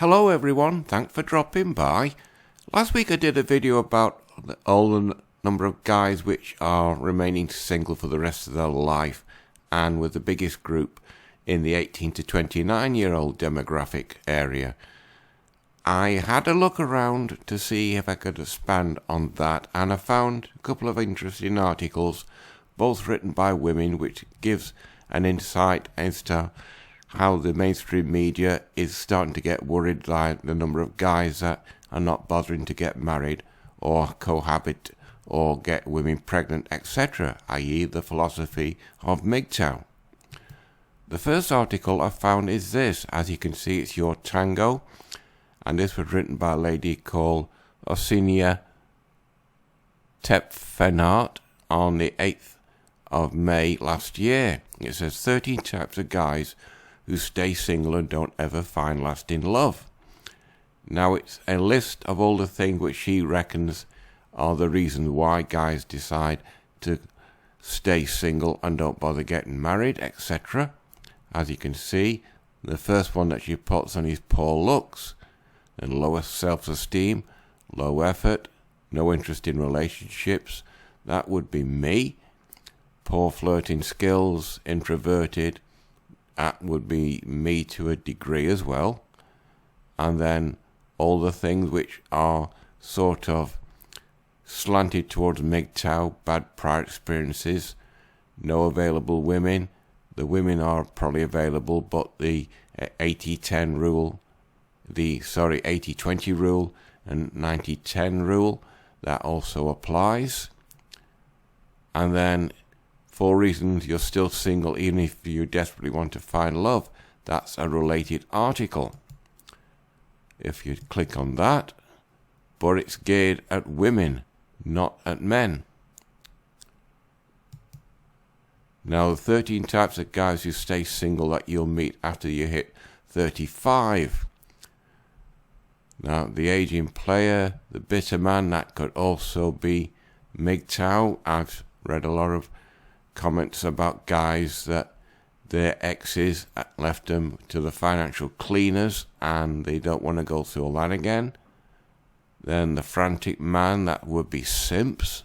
Hello everyone, thanks for dropping by. Last week I did a video about all the number of guys which are remaining single for the rest of their life, and with the biggest group in the 18 to 29 year old demographic area. I had a look around to see if I could expand on that, and I found a couple of interesting articles, both written by women, which gives an insight as to how the mainstream media is starting to get worried by the number of guys that are not bothering to get married or cohabit or get women pregnant, etc., i.e. the philosophy of MGTOW. The first article I found is this. As you can see, it's Your Tango, and this was written by a lady called Osinia Tepfenart on the 8th of May last year. It says 13 types of guys who stay single and don't ever find lasting love. Now it's a list of all the things which she reckons are the reasons why guys decide to stay single and don't bother getting married, etc. As you can see, the first one that she puts on is poor looks and lower self-esteem, low effort, no interest in relationships. That would be me. Poor flirting skills, introverted. That would be me to a degree as well. And then all the things which are sort of slanted towards MGTOW, bad prior experiences, no available women. The women are probably available, but the 80-10 rule, the 80-20 rule and 90-10 rule, that also applies. And then 4 reasons you're still single even if you desperately want to find love. That's a related article. If you click on that, but it's geared at women, not at men. Now, the 13 types of guys who stay single that you'll meet after you hit 35. Now, the aging player, the bitter man, that could also be MGTOW. I've read a lot of comments about guys that their exes left them to the financial cleaners and they don't want to go through all that again. Then the frantic man, that would be simps.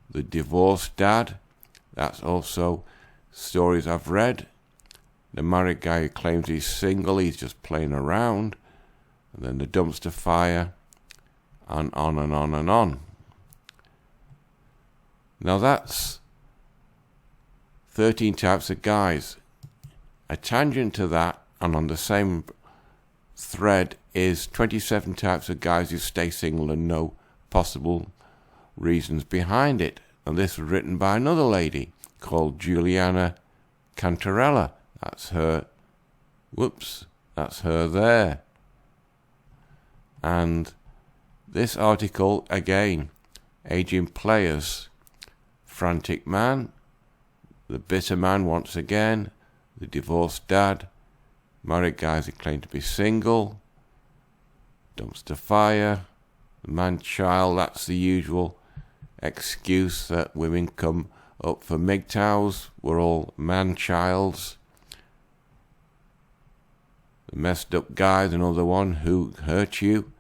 The divorced dad, that's also stories I've read. The married guy who claims he's single, he's just playing around. And then the dumpster fire, and on and on and on. Now that's 13 types of guys. A tangent to that, and on the same thread, is 27 types of guys who stay single and no possible reasons behind it. And this was written by another lady called Juliana Cantarella. That's her. Whoops, that's her there. And this article, again, aging players, frantic man, the bitter man once again, the divorced dad, married guys who claim to be single, dumpster fire, the man-child, that's the usual excuse that women come up for MGTOWs, we're all man-childs. The messed up guy's another one who hurt you.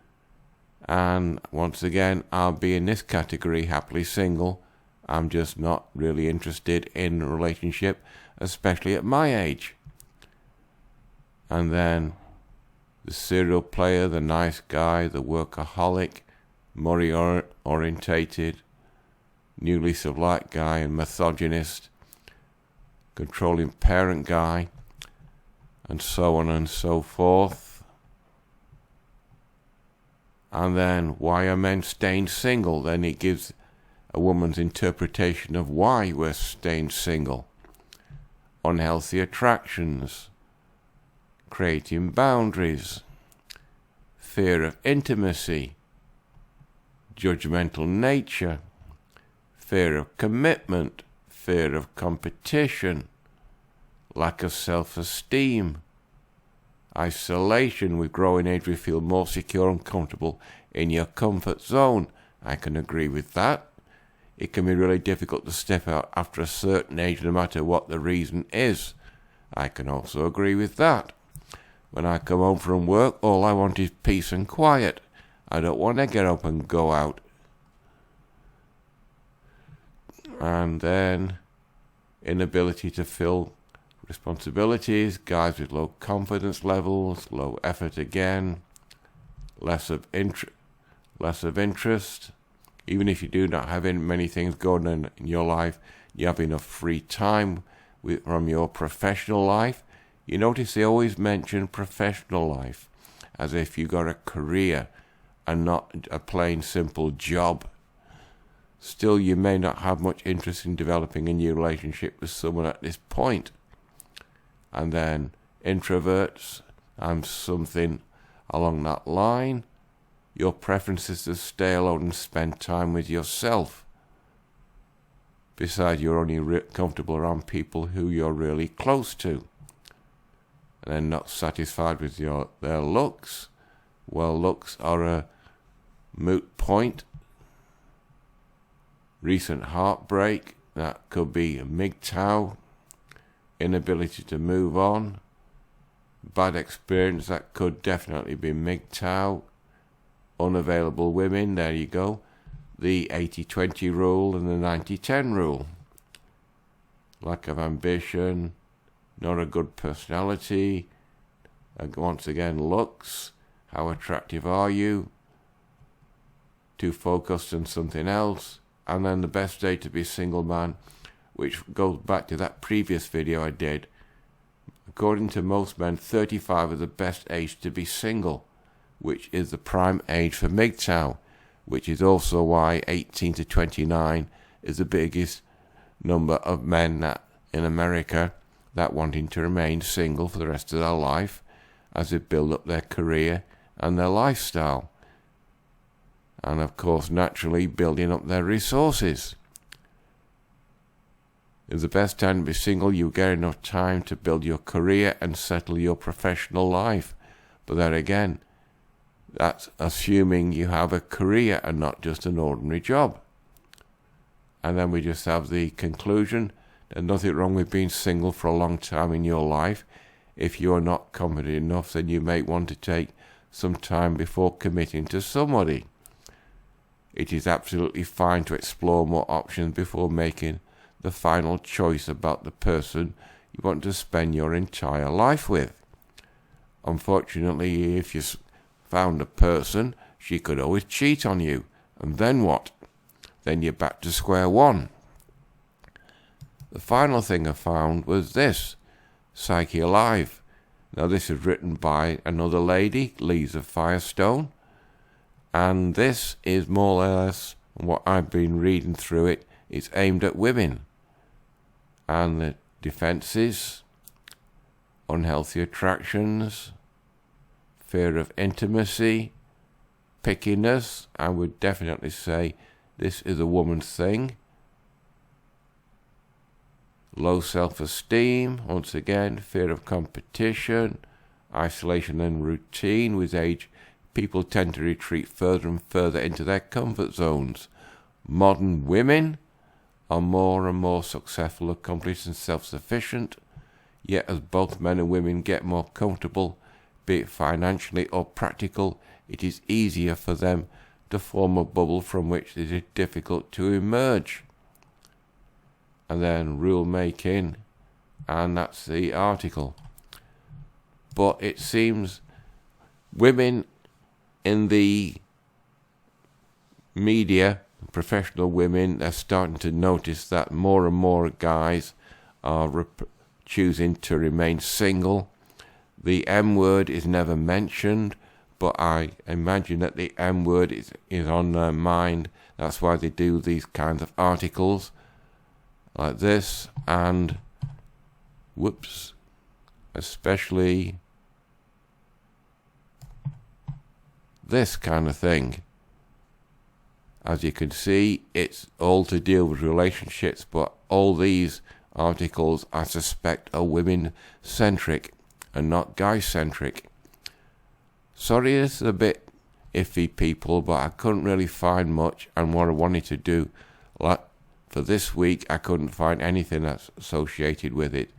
And once again, I'll be in this category, happily single. I'm just not really interested in a relationship, especially at my age. And then the serial player, the nice guy, the workaholic, money-orientated, new lease of life guy, and misogynist, controlling parent guy, and so on and so forth. And then why are men staying single? Then it gives a woman's interpretation of why we're staying single. Unhealthy attractions, creating boundaries, fear of intimacy, judgmental nature, fear of commitment, fear of competition, lack of self-esteem, isolation. With growing age, we feel more secure and comfortable in your comfort zone. I can agree with that. It can be really difficult to step out after a certain age, no matter what the reason is. I can also agree with that. When I come home from work, all I want is peace and quiet. I don't want to get up and go out. And then inability to fill responsibilities, guys with low confidence levels, low effort again, less of interest. Even if you do not have many things going on in your life, you have enough free time from your professional life. You notice they always mention professional life as if you got a career and not a plain simple job. Still, you may not have much interest in developing a new relationship with someone at this point. And then introverts, and something along that line. Your preference is to stay alone and spend time with yourself. Besides, you're only comfortable around people who you're really close to. And then not satisfied with their looks. Well, looks are a moot point. Recent heartbreak, that could be a MGTOW. Inability to move on. Bad experience, that could definitely be MGTOW. Unavailable women, there you go. The 80-20 rule and the 90-10 rule. Lack of ambition, not a good personality. Once again, looks. How attractive are you? Too focused on something else. And then the best day to be a single man, which goes back to that previous video I did. According to most men, 35 is the best age to be single, which is the prime age for MGTOW, which is also why 18 to 29 is the biggest number of men that in America that wanting to remain single for the rest of their life as they build up their career and their lifestyle. And of course, naturally, building up their resources. It's the best time to be single. You get enough time to build your career and settle your professional life. But then again, that's assuming you have a career and not just an ordinary job. And then we just have the conclusion. There's nothing wrong with being single for a long time in your life. If you're not confident enough, then you may want to take some time before committing to somebody. It is absolutely fine to explore more options before making the final choice about the person you want to spend your entire life with. Unfortunately, if you found a person, she could always cheat on you. And then what? Then you're back to square one. The final thing I found was this, Psyche Alive. Now this is written by another lady, Lisa Firestone. And this is more or less what I've been reading through it. It's aimed at women. And the defenses, unhealthy attractions, fear of intimacy, pickiness. I would definitely say this is a woman's thing. Low self-esteem, once again, fear of competition, isolation and routine. With age, people tend to retreat further and further into their comfort zones. Modern women are more and more successful, accomplished and self-sufficient, yet as both men and women get more comfortable, be it financially or practical, it is easier for them to form a bubble from which it is difficult to emerge. And then rule making, and that's the article. But it seems women in the media, professional women, are starting to notice that more and more guys are choosing to remain single. The M word is never mentioned, but I imagine that the M word is on their mind. That's why they do these kinds of articles like this, and especially this kind of thing. As you can see, it's all to deal with relationships, but all these articles, I suspect, are women-centric and not guy-centric. Sorry, this is a bit iffy, people, but I couldn't really find much, and what I wanted to do, like for this week, I couldn't find anything that's associated with it.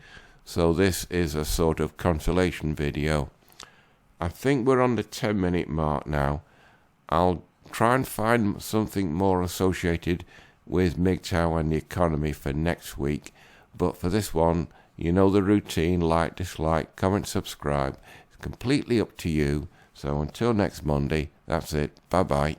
So this is a sort of consolation video. I think we're on the 10-minute mark now. I'll try and find something more associated with MGTOW and the economy for next week. But for this one, you know the routine: like, dislike, comment, subscribe. It's completely up to you. So until next Monday, that's it. Bye-bye.